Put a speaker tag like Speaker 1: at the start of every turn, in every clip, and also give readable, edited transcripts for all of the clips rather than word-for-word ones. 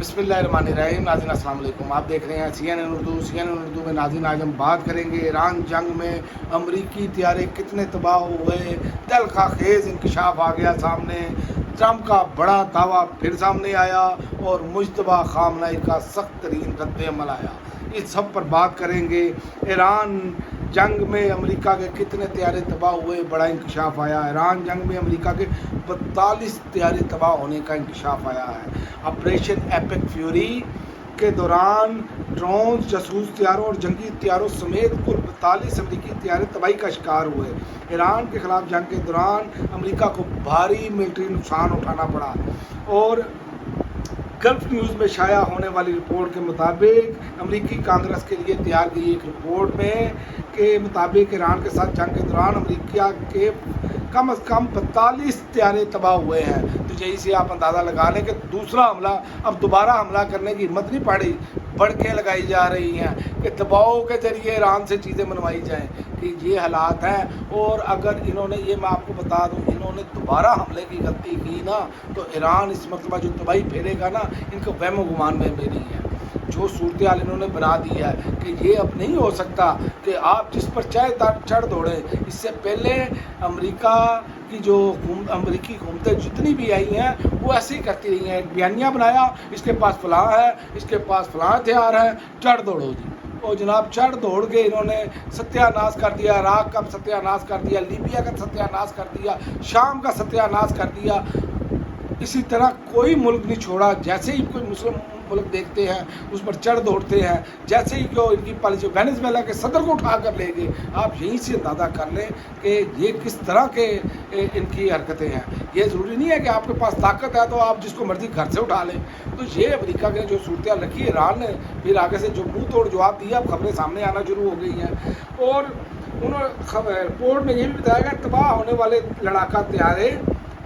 Speaker 1: बिस्मिल्लाहिर्रहमानिर्रहीम। नाज़रीन अस्सलाम वालेकुम। आप देख रहे हैं CNN उर्दू में। नाज़रीन आज हम बात करेंगे ईरान जंग में अमरीकी तैयारे कितने तबाह हुए। तलखा खेज़ इंकशाफ आ गया सामने। ट्रंप का बड़ा दावा फिर सामने आया और मुज्तबा खामनेई का सख्त तरीन रद्द-ए-अमल आया। इस सब पर बात करेंगे। ईरान जंग में अमेरिका के कितने तैयारे तबाह हुए, बड़ा इंकशाफ आया। ईरान जंग में अमेरिका के 42 तैयारे तबाह होने का इंकशाफ आया है। ऑपरेशन एपिक फ्यूरी के दौरान ड्रोन, जासूस तैयारों और जंगी तैयारों समेत कुल 42 अमेरिकी तैयारे तबाही का शिकार हुए। ईरान के खिलाफ जंग के दौरान अमेरिका को भारी मिलिट्री नुकसान उठाना पड़ा और गल्फ न्यूज़ में शाया होने वाली रिपोर्ट के मुताबिक अमेरिकी कांग्रेस के लिए तैयार की एक रिपोर्ट में के मुताबिक ईरान के साथ जंग के दौरान अमेरिका के कम से कम 45 तैयारे तबाह हुए हैं। तो यही से आप अंदाज़ा लगा लें कि दूसरा हमला, अब दोबारा हमला करने की हिम्मत नहीं पड़ी, बढ़के लगाई जा रही हैं कि दबाव के ज़रिए ईरान से चीज़ें मनवाई जाएं कि ये हालात हैं। और अगर इन्होंने, ये मैं आपको बता दूं, इन्होंने दोबारा हमले की गलती की ना तो ईरान इस मरतबा जो तबाही फैलेगा ना, इनको वहम गुमान में नहीं है। जो सूरत हाल इन्होंने बना दी है कि ये अब नहीं हो सकता कि आप जिस पर चाहे चढ़ दौड़ें। इससे पहले अमेरिका की जो अमेरिकी हुकूमतें जितनी भी आई हैं वो ऐसे ही करती रही हैं। एक बयानिया बनाया, इसके पास फलां है, इसके पास फलां हथियार है, चढ़ दौड़ो जी। और जनाब चढ़ दौड़ के इन्होंने सत्यानाश कर दिया। इराक का सत्यानाश कर दिया, लीबिया का सत्यानाश कर दिया, शाम का सत्यानाश कर दिया। इसी तरह कोई मुल्क नहीं छोड़ा। जैसे ही कोई मुस्लिम मुल्क देखते हैं उस पर चढ़ दौड़ते हैं। जैसे ही जो इनकी पॉलिसी, वेनेजुएला के सदर को उठा कर ले गए। आप यहीं से अंदाज़ा कर लें कि ये किस तरह के इनकी हरकतें हैं। ये ज़रूरी नहीं है कि आपके पास ताकत है तो आप जिसको मर्जी घर से उठा लें। तो ये अमेरिका के जो सूरत रखी, ईरान ने फिर आगे से जो मुँह तोड़ जवाब दिया, अब खबरें सामने आना शुरू हो गई हैं। और उन्होंने रिपोर्ट में ये भी बताया गया तबाह होने वाले लड़ाका तैयारे,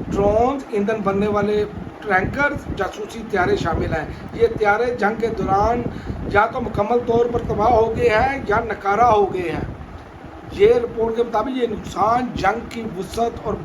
Speaker 1: ड्रोन, ईंधन बनने वाले टैंकर, जासूसी तैयारे शामिल हैं। ये तैयारे जंग के दौरान या तो मुकम्मल तौर पर तबाह हो गए हैं या नकारा हो गए हैं। ये रिपोर्ट के मुताबिक ये नुकसान जंग की वुसअत और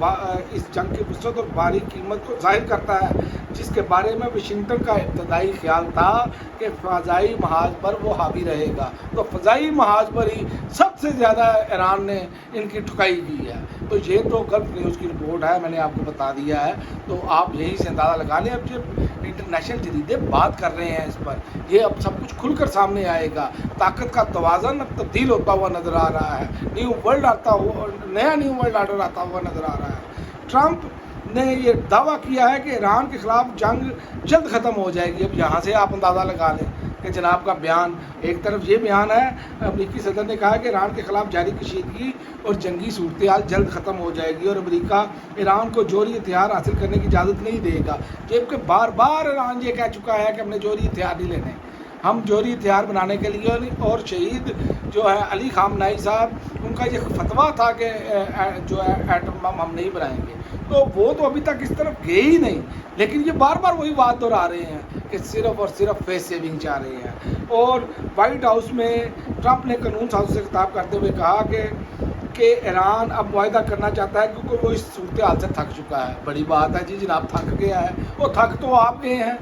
Speaker 1: इस जंग की वुसअत और भारी कीमत को जाहिर करता है, जिसके बारे में वाशिंगटन का इब्तदाई ख्याल था कि फ़ज़ाई महाज पर वो हावी रहेगा। तो फ़ज़ाई महाज पर ही सबसे ज़्यादा ईरान ने इनकी ठुकाई की है। तो ये तो गल्फ न्यूज़ की रिपोर्ट है, मैंने आपको बता दिया है। तो आप यहीं से अंदाज़ा लगा लें। अब जो इंटरनेशनल जरीदे बात कर रहे हैं इस पर, ये अब सब कुछ खुलकर सामने आएगा। ताकत का तवाज़न अब तब्दील होता हुआ नज़र आ रहा है। नया न्यू वर्ल्ड आर्डर आता हुआ नज़र आ रहा है। ट्रंप ने ये दावा किया है कि ईरान के ख़िलाफ़ जंग जल्द ख़त्म हो जाएगी। अब यहाँ से आप अंदाज़ा लगा लें कि जनाब का बयान, एक तरफ ये बयान है, अमेरिकी सदर ने कहा कि ईरान के ख़िलाफ़ जारी कशीदगी और जंगी सूरत हाल जल्द ख़त्म हो जाएगी और अमेरिका ईरान को जोहरी हथियार हासिल करने की इजाज़त नहीं देगा। जबकि बार बार ईरान ये कह चुका है कि हमने जोहरी हथियार नहीं लेने, हम जोहरी हथियार बनाने के लिए, और शहीद जो है अली खामनेई साहब, उनका ये फतवा था कि जो है एटम बम हम नहीं बनाएंगे। तो वो तो अभी तक इस तरफ गए ही नहीं, लेकिन ये बार बार वही बात दोहरा रहे हैं कि सिर्फ और सिर्फ फेस सेविंग चाह रहे हैं। और वाइट हाउस में ट्रंप ने कानून साज़ों से खिताब करते हुए कहा कि ईरान अब वायदा करना चाहता है क्योंकि वो इस सूरत हाल से थक चुका है। बड़ी बात है जी, जनाब थक गया है। वो थक तो आप गए हैं,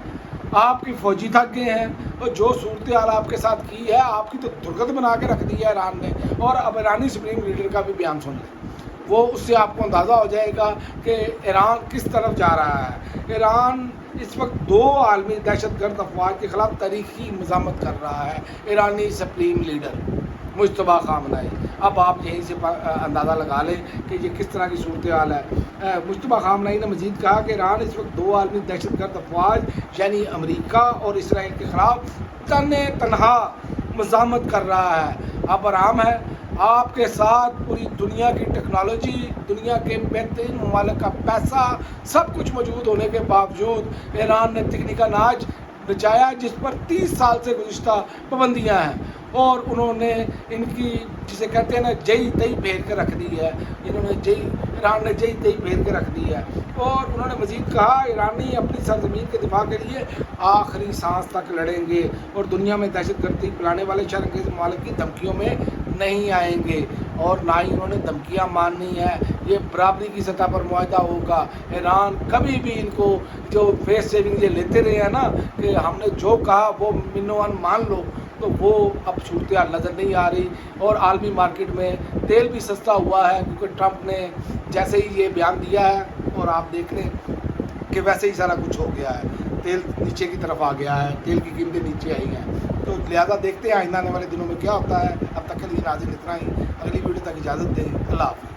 Speaker 1: आपकी फ़ौजी थक गए हैं, और जो सूरत हाल आपके साथ की है, आपकी तो दुर्गत बना के रख दी है ईरान ने। और अब ईरानी सुप्रीम लीडर का भी बयान सुन लें, वो उससे आपको अंदाज़ा हो जाएगा कि ईरान किस तरफ जा रहा है। ईरान इस वक्त 2 आलमी दहशतगर्द अफवाज के ख़िलाफ़ तारीखी मज़ामत कर रहा है। ईरानी सुप्रीम लीडर मुज्तबा खामनेई। अब आप यहीं से अंदाज़ा लगा लें कि ये किस तरह की सूरत हाल है। मुज्तबा खामनेई ने मज़ीद कहा कि ईरान इस वक्त 2 आलमी दहशतगर्द अफवाज यानी अमेरिका और इसराइल के ख़िलाफ़ तनहा मज़ामत कर रहा है। अब आराम है, आपके साथ पूरी दुनिया की टेक्नोलॉजी, दुनिया के बेहतरीन ममालिक का पैसा, सब कुछ मौजूद होने के बावजूद ईरान ने तकनीका नाच नचाया, जिस पर 30 साल से गुज़िश्ता पाबंदियाँ हैं। और उन्होंने इनकी, जिसे कहते हैं ना, जई तई फेर के रख दी है। ईरान ने जई तई फेर के रख दी है। और उन्होंने मज़ीद कहा, ईरानी अपनी सरज़मीन के दिफा के लिए आखिरी सांस तक लड़ेंगे और दुनिया में दहशतगर्दी फैलाने वाले शरअंगेज़ ममालिक की धमकियों में नहीं आएंगे। और ना ही उन्होंने धमकियाँ माननी है ये बराबरी की सतह पर मुआहदा होगा। ईरान कभी भी इनको जो फेस सेविंग ये लेते रहे हैं ना कि हमने जो कहा वो मिनोअन मान लो, तो वो अब सूरत हाल नज़र नहीं आ रही। और आलमी मार्केट में तेल भी सस्ता हुआ है क्योंकि ट्रंप ने जैसे ही ये बयान दिया है और आप देख लें कि वैसे ही सारा कुछ हो गया है, तेल नीचे की तरफ आ गया है, तेल की कीमतें नीचे आई हैं। तो लिहाजा देखते हैं आइंदा आने वाले दिनों में क्या होता है। अब तक के लिए नाज़रीन इतना ही, अगली वीडियो तक इजाज़त दें। अल्लाह हाफ़िज़।